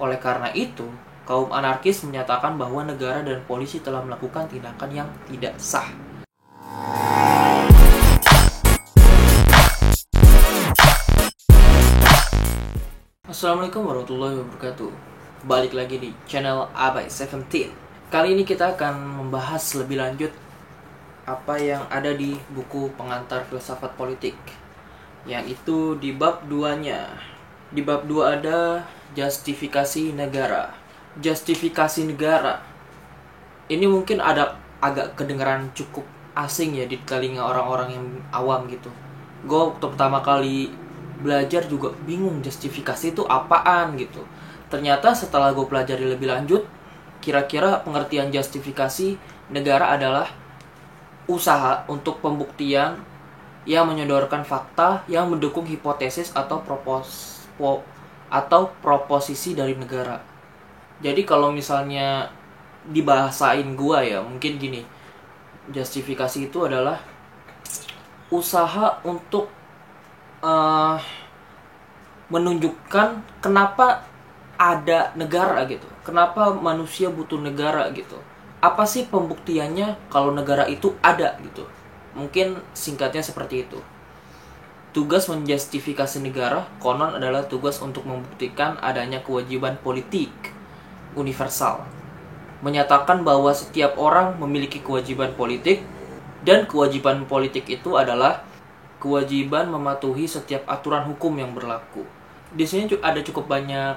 Oleh karena itu, kaum anarkis menyatakan bahwa negara dan polisi telah melakukan tindakan yang tidak sah. Assalamualaikum warahmatullahi wabarakatuh. Balik lagi di channel Abai 17. Kali ini kita akan membahas lebih lanjut apa yang ada di buku Pengantar Filsafat Politik, yang itu di bab 2-nya. Di bab 2 ada justifikasi negara. Justifikasi negara ini mungkin ada agak kedengaran cukup asing ya di telinga orang-orang yang awam gitu. Gue waktu pertama kali belajar juga bingung justifikasi itu apaan gitu. Ternyata setelah gue pelajari lebih lanjut, kira-kira pengertian justifikasi negara adalah usaha untuk pembuktian yang menyodorkan fakta yang mendukung hipotesis atau proposisi dari negara. Jadi kalau misalnya dibahasain gua ya, mungkin gini. Justifikasi itu adalah usaha untuk menunjukkan kenapa ada negara gitu. Kenapa manusia butuh negara gitu. Apa sih pembuktiannya kalau negara itu ada gitu. Mungkin singkatnya seperti itu. Tugas menjustifikasi negara konon adalah tugas untuk membuktikan adanya kewajiban politik universal. Menyatakan bahwa setiap orang memiliki kewajiban politik, dan kewajiban politik itu adalah kewajiban mematuhi setiap aturan hukum yang berlaku. Di sini ada cukup banyak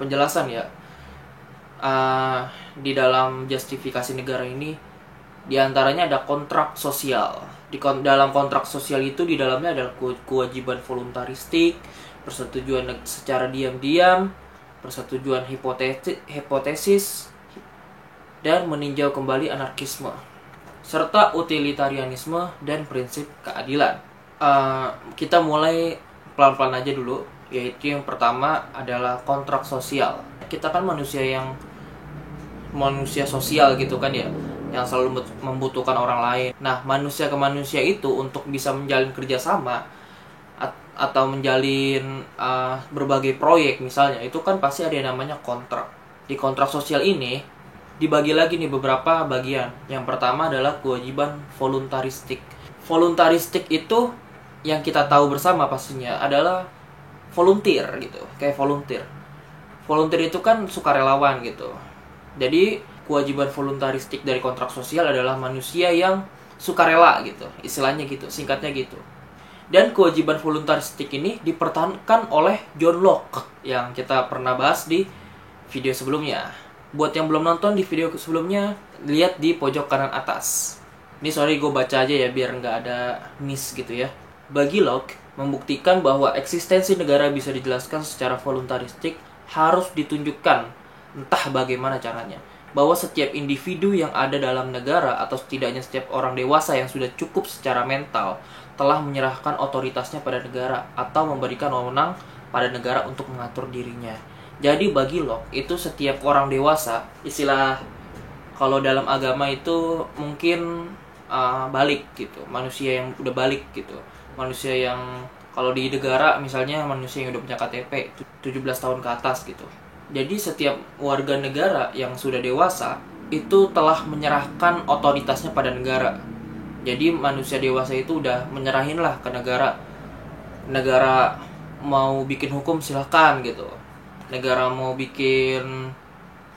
penjelasan ya. Di dalam justifikasi negara ini, di antaranya ada kontrak sosial. Dalam kontrak sosial itu di dalamnya ada kewajiban voluntaristik, persetujuan secara diam-diam, persetujuan hipotesis, dan meninjau kembali anarkisme, serta utilitarianisme dan prinsip keadilan. Kita mulai pelan-pelan aja dulu, yaitu yang pertama adalah kontrak sosial. Kita kan manusia sosial gitu kan ya, yang selalu membutuhkan orang lain. Nah, manusia ke manusia itu untuk bisa menjalin kerjasama atau menjalin berbagai proyek misalnya, itu kan pasti ada yang namanya kontrak. Di kontrak sosial ini dibagi lagi nih beberapa bagian. Yang pertama adalah kewajiban voluntaristik. Voluntaristik itu yang kita tahu bersama pastinya adalah volunteer gitu, kayak volunteer. Volunteer itu kan sukarelawan gitu. Jadi kewajiban voluntaristik dari kontrak sosial adalah manusia yang sukarela gitu, istilahnya gitu, singkatnya gitu. Dan kewajiban voluntaristik ini dipertahankan oleh John Locke yang kita pernah bahas di video sebelumnya. Buat yang belum nonton di video sebelumnya, lihat di pojok kanan atas. Ini sorry gue baca aja ya biar nggak ada miss gitu ya. Bagi Locke, membuktikan bahwa eksistensi negara bisa dijelaskan secara voluntaristik harus ditunjukkan, entah bagaimana caranya, bahwa setiap individu yang ada dalam negara atau setidaknya setiap orang dewasa yang sudah cukup secara mental telah menyerahkan otoritasnya pada negara atau memberikan wewenang pada negara untuk mengatur dirinya. Jadi bagi Locke itu setiap orang dewasa, istilah kalau dalam agama itu mungkin balik gitu, manusia yang udah balik gitu, manusia yang kalau di negara misalnya manusia yang udah punya KTP 17 tahun ke atas gitu. Jadi setiap warga negara yang sudah dewasa itu telah menyerahkan otoritasnya pada negara. Jadi manusia dewasa itu udah menyerahin lah ke negara. Negara mau bikin hukum silakan gitu. Negara mau bikin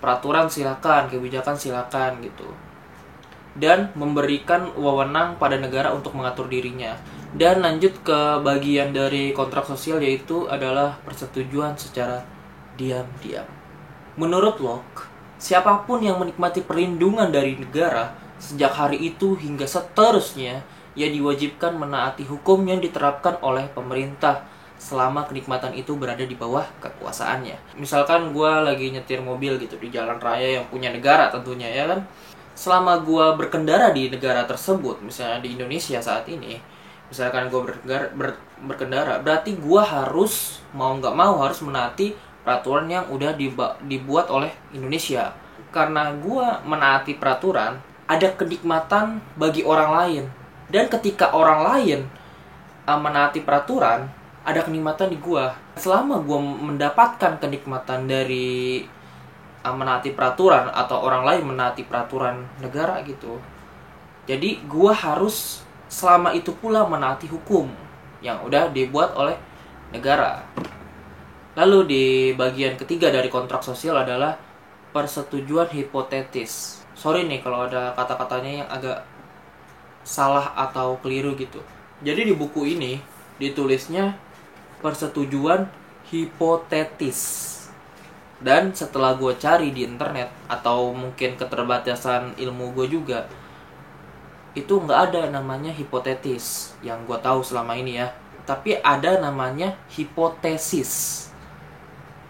peraturan silakan, kebijakan silakan gitu. Dan memberikan wewenang pada negara untuk mengatur dirinya. Dan lanjut ke bagian dari kontrak sosial, yaitu adalah persetujuan secara diam-diam. Menurut Locke, siapapun yang menikmati perlindungan dari negara sejak hari itu hingga seterusnya, ia diwajibkan menaati hukum yang diterapkan oleh pemerintah selama kenikmatan itu berada di bawah kekuasaannya. Misalkan gue lagi nyetir mobil gitu di jalan raya yang punya negara tentunya ya kan. Selama gue berkendara di negara tersebut, misalnya di Indonesia saat ini, misalkan gue berkendara, berarti gue harus mau nggak mau harus menaati peraturan yang udah dibuat oleh Indonesia. Karena gue menaati peraturan, ada kenikmatan bagi orang lain. Dan ketika orang lain menaati peraturan, ada kenikmatan di gue. Selama gue mendapatkan kenikmatan dari menaati peraturan atau orang lain menaati peraturan negara gitu, jadi gue harus selama itu pula menaati hukum yang udah dibuat oleh negara. Lalu di bagian ketiga dari kontrak sosial adalah persetujuan hipotetis. Sorry nih kalau ada kata-katanya yang agak salah atau keliru gitu. Jadi di buku ini ditulisnya persetujuan hipotetis. Dan setelah gue cari di internet atau mungkin keterbatasan ilmu gue juga, itu nggak ada namanya hipotetis yang gue tahu selama ini ya. Tapi ada namanya hipotesis.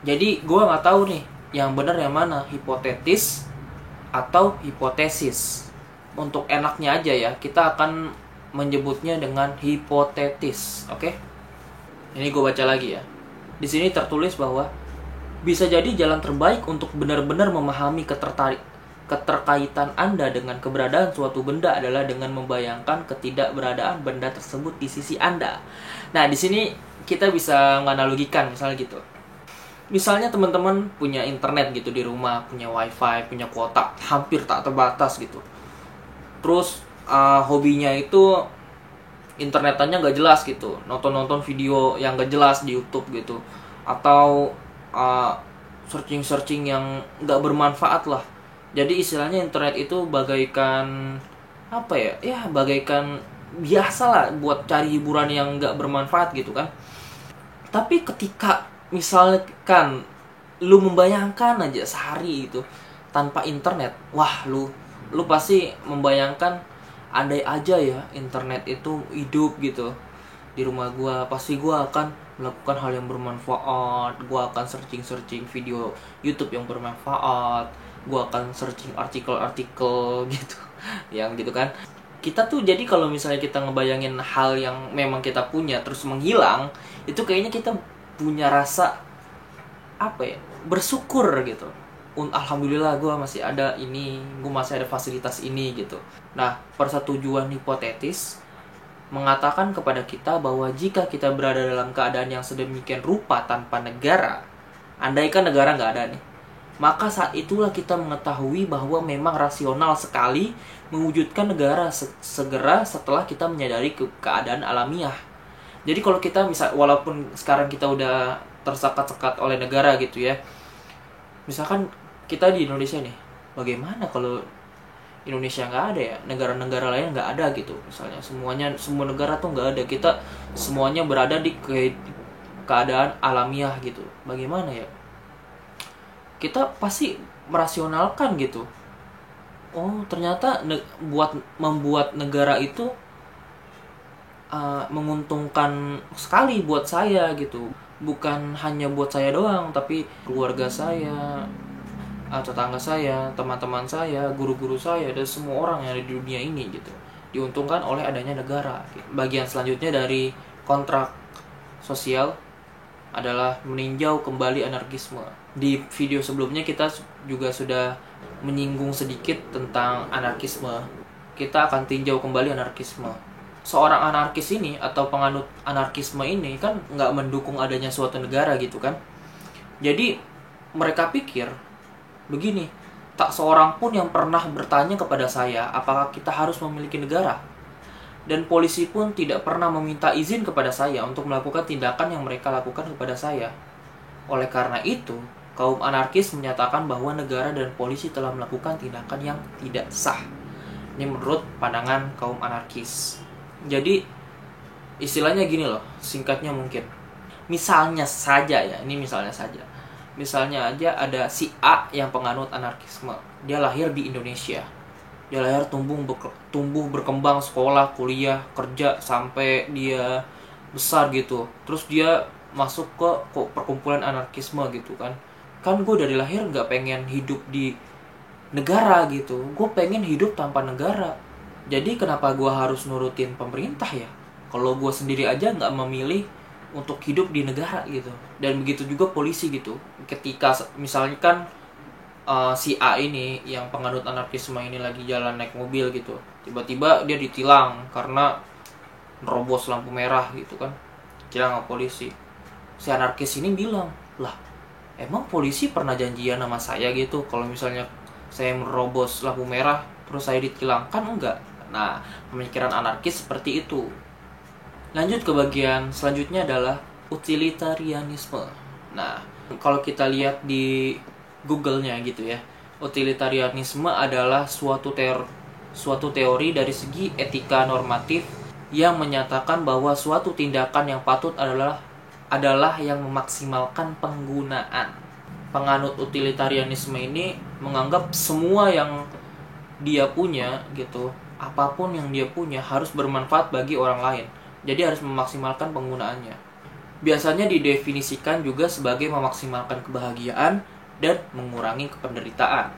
Jadi gue nggak tahu nih yang benar yang mana, hipotetis atau hipotesis. Untuk enaknya aja ya, kita akan menyebutnya dengan hipotetis, oke? Ini gue baca lagi ya. Di sini tertulis bahwa bisa jadi jalan terbaik untuk benar-benar memahami keterkaitan Anda dengan keberadaan suatu benda adalah dengan membayangkan ketidakberadaan benda tersebut di sisi Anda. Nah, di sini kita bisa menganalogikan misalnya gitu. Misalnya teman-teman punya internet gitu di rumah, punya wifi, punya kuota hampir tak terbatas gitu. Terus hobinya itu internetannya nggak jelas gitu, nonton video yang nggak jelas di YouTube gitu, atau searching yang nggak bermanfaat lah. Jadi istilahnya internet itu bagaikan apa ya? Ya bagaikan biasa lah buat cari hiburan yang nggak bermanfaat gitu kan. Tapi ketika misalkan lu membayangkan aja sehari itu tanpa internet, wah lu pasti membayangkan andai aja ya internet itu hidup gitu di rumah gua, pasti gua akan melakukan hal yang bermanfaat, gua akan searching video YouTube yang bermanfaat, gua akan searching artikel-artikel gitu yang gitu kan. Kita tuh jadi kalau misalnya kita ngebayangin hal yang memang kita punya terus menghilang, itu kayaknya kita punya rasa apa ya, bersyukur gitu. Alhamdulillah gue masih ada ini, gue masih ada fasilitas ini gitu. Nah, persetujuan hipotetis mengatakan kepada kita bahwa jika kita berada dalam keadaan yang sedemikian rupa tanpa negara, andaikan negara nggak ada nih, maka saat itulah kita mengetahui bahwa memang rasional sekali mewujudkan negara segera setelah kita menyadari keadaan alamiah. Jadi kalau kita walaupun sekarang kita udah tersekat-sekat oleh negara gitu ya, misalkan kita di Indonesia nih, bagaimana kalau Indonesia nggak ada ya, negara-negara lain nggak ada gitu, misalnya semua negara tuh nggak ada, kita semuanya berada di keadaan alamiah gitu, bagaimana ya? Kita pasti merasionalkan gitu, oh ternyata membuat negara itu menguntungkan sekali buat saya gitu, bukan hanya buat saya doang, tapi keluarga saya, tetangga saya, teman-teman saya, guru-guru saya, dan semua orang yang ada di dunia ini gitu diuntungkan oleh adanya negara gitu. Bagian selanjutnya dari kontrak sosial adalah meninjau kembali anarkisme. Di video sebelumnya kita juga sudah menyinggung sedikit tentang anarkisme. Kita akan tinjau kembali anarkisme. Seorang anarkis ini atau penganut anarkisme ini kan nggak mendukung adanya suatu negara gitu kan. Jadi mereka pikir begini, tak seorang pun yang pernah bertanya kepada saya apakah kita harus memiliki negara. Dan polisi pun tidak pernah meminta izin kepada saya untuk melakukan tindakan yang mereka lakukan kepada saya. Oleh karena itu, kaum anarkis menyatakan bahwa negara dan polisi telah melakukan tindakan yang tidak sah. Ini menurut pandangan kaum anarkis. Jadi istilahnya gini loh, singkatnya mungkin. Misalnya saja ya, ini misalnya saja. Misalnya aja ada si A yang penganut anarkisme. Dia lahir di Indonesia. Dia lahir tumbuh berkembang, sekolah, kuliah, kerja sampai dia besar gitu. Terus dia masuk ke perkumpulan anarkisme gitu kan. Kan gue dari lahir gak pengen hidup di negara gitu. Gue pengen hidup tanpa negara. Jadi kenapa gue harus nurutin pemerintah ya? Kalau gue sendiri aja gak memilih untuk hidup di negara gitu. Dan begitu juga polisi gitu. Ketika misalnya kan si A ini yang penganut anarkisme ini lagi jalan naik mobil gitu, tiba-tiba dia ditilang karena nerobos lampu merah gitu kan. ditilang sama polisi. Si anarkis ini bilang, lah emang polisi pernah janjian sama saya gitu kalau misalnya saya merobos lampu merah terus saya ditilang? Kan enggak. Nah, pemikiran anarkis seperti itu. Lanjut ke bagian selanjutnya adalah utilitarianisme. Nah, kalau kita lihat di Google-nya gitu ya, utilitarianisme adalah suatu teori dari segi etika normatif yang menyatakan bahwa suatu tindakan yang patut adalah yang memaksimalkan penggunaan. Penganut utilitarianisme ini menganggap semua yang dia punya gitu, apapun yang dia punya harus bermanfaat bagi orang lain. Jadi harus memaksimalkan penggunaannya. Biasanya didefinisikan juga sebagai memaksimalkan kebahagiaan dan mengurangi penderitaan.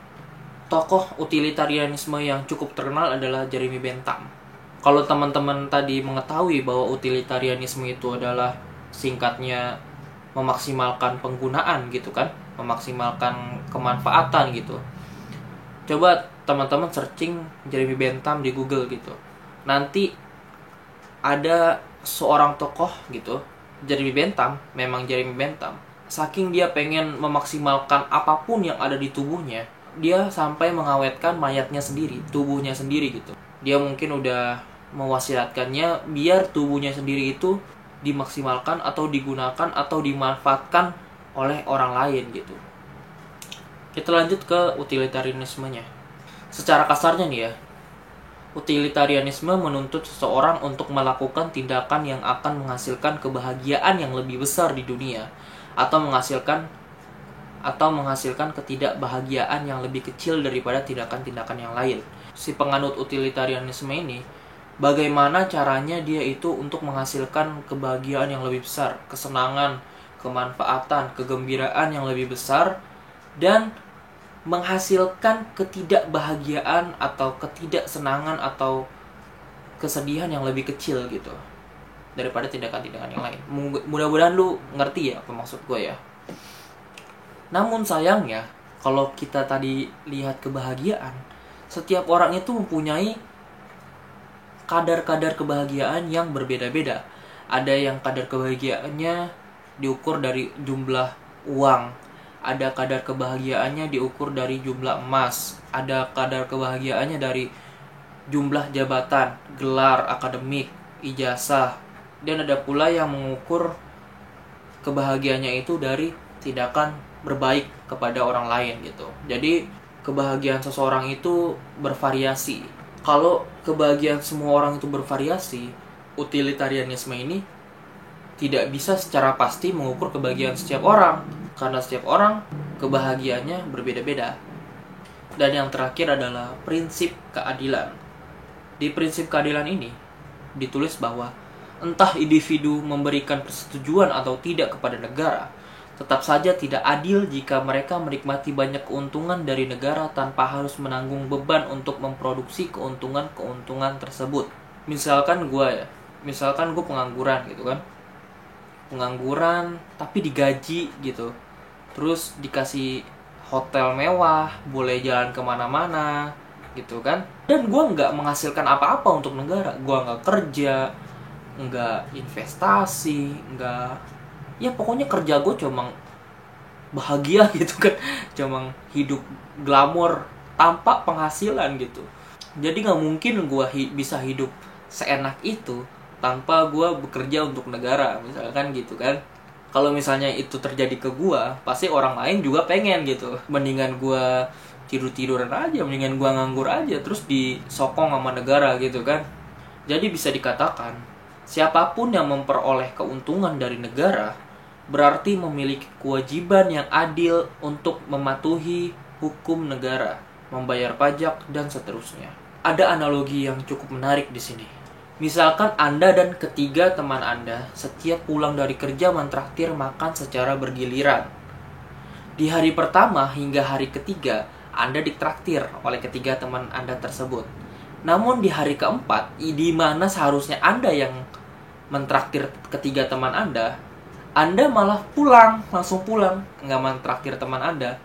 Tokoh utilitarianisme yang cukup terkenal adalah Jeremy Bentham. Kalau teman-teman tadi mengetahui bahwa utilitarianisme itu adalah singkatnya memaksimalkan penggunaan gitu kan, memaksimalkan kemanfaatan gitu. Coba teman-teman searching Jeremy Bentham di Google gitu. Nanti ada seorang tokoh gitu, Jeremy Bentham, memang Jeremy Bentham. Saking dia pengen memaksimalkan apapun yang ada di tubuhnya, dia sampai mengawetkan mayatnya sendiri, tubuhnya sendiri gitu. Dia mungkin udah mewasiatkannya biar tubuhnya sendiri itu dimaksimalkan atau digunakan atau dimanfaatkan oleh orang lain gitu. Kita lanjut ke utilitarianismenya. Secara kasarnya nih ya, utilitarianisme menuntut seseorang untuk melakukan tindakan yang akan menghasilkan kebahagiaan yang lebih besar di dunia atau menghasilkan ketidakbahagiaan yang lebih kecil daripada tindakan-tindakan yang lain. Si penganut utilitarianisme ini, bagaimana caranya dia itu untuk menghasilkan kebahagiaan yang lebih besar, kesenangan, kemanfaatan, kegembiraan yang lebih besar, dan menghasilkan ketidakbahagiaan atau ketidaksenangan atau kesedihan yang lebih kecil gitu daripada tindakan-tindakan yang lain. Mudah-mudahan lu ngerti ya apa maksud gue ya. Namun sayangnya, kalau kita tadi lihat kebahagiaan, setiap orang itu mempunyai kadar-kadar kebahagiaan yang berbeda-beda. Ada yang kadar kebahagiaannya diukur dari jumlah uang, ada kadar kebahagiaannya diukur dari jumlah emas, ada kadar kebahagiaannya dari jumlah jabatan, gelar akademik, ijazah, dan ada pula yang mengukur kebahagiaannya itu dari tindakan berbaik kepada orang lain gitu. Jadi kebahagiaan seseorang itu bervariasi. Kalau kebahagiaan semua orang itu bervariasi, utilitarianisme ini tidak bisa secara pasti mengukur kebahagiaan setiap orang, karena setiap orang kebahagiaannya berbeda-beda. Dan yang terakhir adalah prinsip keadilan. Di prinsip keadilan ini ditulis bahwa entah individu memberikan persetujuan atau tidak kepada negara, tetap saja tidak adil jika mereka menikmati banyak keuntungan dari negara tanpa harus menanggung beban untuk memproduksi keuntungan-keuntungan tersebut. Misalkan gue pengangguran gitu kan. Pengangguran tapi digaji gitu. Terus dikasih hotel mewah, boleh jalan kemana-mana gitu kan. Dan gue nggak menghasilkan apa-apa untuk negara. Gue nggak kerja, nggak investasi, ya pokoknya kerja gue cuma bahagia gitu kan, cuma hidup glamor tanpa penghasilan gitu. Jadi nggak mungkin gue bisa hidup seenak itu tanpa gue bekerja untuk negara, misalkan gitu kan. Kalau misalnya itu terjadi ke gue, pasti orang lain juga pengen gitu. Mendingan gue tidur-tiduran aja, mendingan gue nganggur aja terus disokong sama negara gitu kan. Jadi bisa dikatakan siapapun yang memperoleh keuntungan dari negara berarti memiliki kewajiban yang adil untuk mematuhi hukum negara, membayar pajak, dan seterusnya. Ada analogi yang cukup menarik di sini. Misalkan Anda dan ketiga teman Anda setiap pulang dari kerja mentraktir makan secara bergiliran. Di hari pertama hingga hari ketiga, Anda ditraktir oleh ketiga teman Anda tersebut. Namun di hari keempat, di mana seharusnya Anda yang mentraktir ketiga teman Anda malah langsung pulang, nggak mentraktir teman Anda.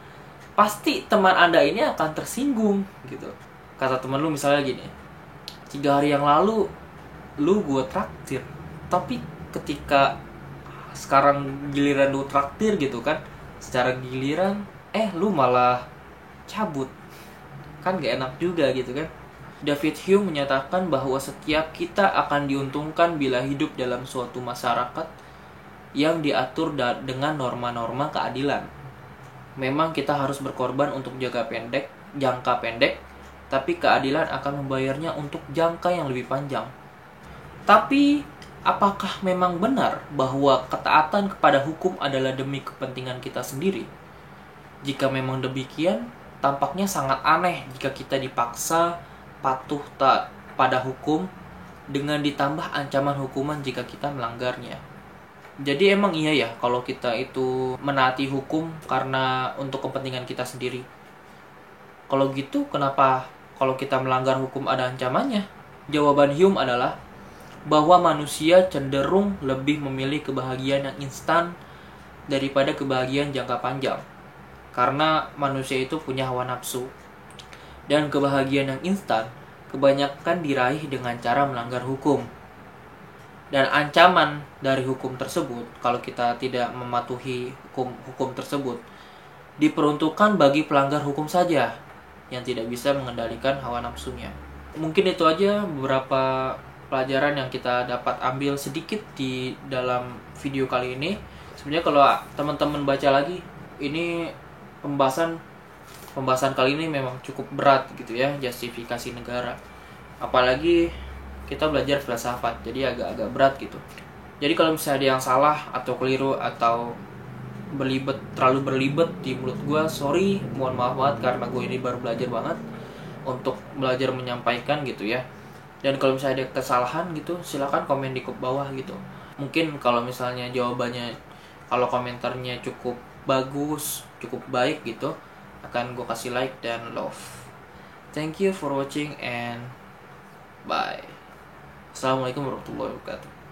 Pasti teman Anda ini akan tersinggung gitu. Kata teman lu misalnya gini, 3 hari yang lalu lu gue traktir, tapi ketika sekarang giliran lu traktir gitu kan, secara giliran lu malah cabut, kan gak enak juga gitu kan. David Hume menyatakan bahwa setiap kita akan diuntungkan bila hidup dalam suatu masyarakat yang diatur dengan norma-norma keadilan. Memang kita harus berkorban untuk jangka pendek, tapi keadilan akan membayarnya untuk jangka yang lebih panjang. Tapi, apakah memang benar bahwa ketaatan kepada hukum adalah demi kepentingan kita sendiri? Jika memang demikian, tampaknya sangat aneh jika kita dipaksa patuh pada hukum dengan ditambah ancaman hukuman jika kita melanggarnya. Jadi emang iya ya kalau kita itu menaati hukum karena untuk kepentingan kita sendiri. Kalau gitu kenapa kalau kita melanggar hukum ada ancamannya? Jawaban Hume adalah bahwa manusia cenderung lebih memilih kebahagiaan yang instan daripada kebahagiaan jangka panjang. Karena manusia itu punya hawa nafsu. Dan kebahagiaan yang instan kebanyakan diraih dengan cara melanggar hukum. Dan ancaman dari hukum tersebut, kalau kita tidak mematuhi hukum tersebut, diperuntukkan bagi pelanggar hukum saja yang tidak bisa mengendalikan hawa nafsunya. Mungkin itu aja beberapa pelajaran yang kita dapat ambil sedikit di dalam video kali ini. Sebenarnya kalau teman-teman baca lagi, ini pembahasan kali ini memang cukup berat gitu ya, justifikasi negara. Apalagi kita belajar filsafat, jadi agak-agak berat gitu. Jadi kalau misalnya ada yang salah atau keliru atau terlalu berlibet di mulut gue, sorry, mohon maaf banget karena gue ini baru belajar banget untuk belajar menyampaikan gitu ya. Dan kalau misalnya ada kesalahan gitu, silakan komen di bawah gitu. Mungkin kalau misalnya jawabannya, kalau komentarnya cukup bagus, cukup baik gitu, akan gue kasih like dan love. Thank you for watching and bye. Assalamualaikum warahmatullahi wabarakatuh.